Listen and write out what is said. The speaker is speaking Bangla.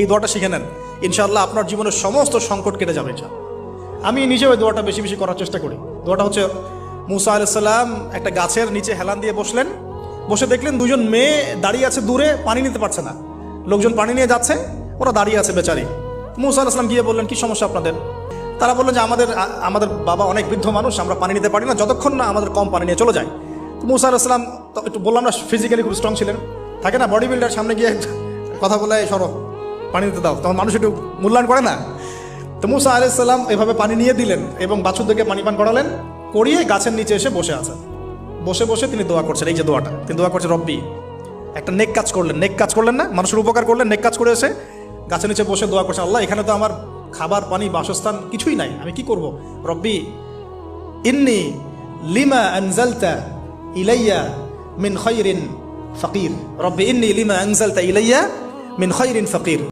এই দোয়াটা শিখে নেন, ইনশাআল্লাহ আপনার জীবনের সমস্ত সংকট কেটে যাবে। আমি নিজেও এই দোয়াটা বেশি বেশি করার চেষ্টা করি। দোয়াটা হচ্ছে, মুসা আলাইহিস সালাম একটা গাছের নিচে হেলান দিয়ে বসলেন, বসে দেখলেন দুজন মেয়ে দাঁড়িয়ে আছে দূরে, পানি নিতে পারছে না, লোকজন পানি নিয়ে যাচ্ছে, ওরা দাঁড়িয়ে আছে বেচারি। মুসা আলাইহিস সালাম গিয়ে বললেন, কি সমস্যা আপনাদের? তারা বললেন যে আমাদের বাবা অনেক বৃদ্ধ মানুষ, আমরা পানি নিতে পারি না যতক্ষণ না আমাদের কম পানি নিয়ে চলে যায়। মুসা আলাইহিস সালাম তো একটু বললাম না, ফিজিক্যালি খুব স্ট্রং ছিলেন, থাকে না বডি বিল্ডার, সামনে গিয়ে কথা বলে সরো পানি দিতে দাও, তখন মানুষ একটু মূল্যায়ন করে না। তো মুসা আলাইহিস সালাম এভাবে পানি নিয়ে দিলেন এবং বাছুরদেরকে পানি পান করালেন, করিয়ে গাছের নিচে এসে বসে আছেন। বসে বসে তিনি দোয়া করছেন, এই যে দোয়াটা তিনি দোয়া করছেন, রব্বি, একটা নেক কাজ করলেন, নেক কাজ করলেন না, মানুষের উপকার করলেন, নেক কাজ করে এসে গাছের নিচে বসে দোয়া করছেন, আল্লাহ এখানে তো আমার খাবার পানি বাসস্থান কিছুই নাই, আমি কি করব? রব্বি ইন্নি লিমা আনজালতা ইলাইয়া মিন খায়রিন ফাকির, রব্বি ইন্নি লিমা আনজালতা ইলাইয়া মিন খায়রিন ফাকির।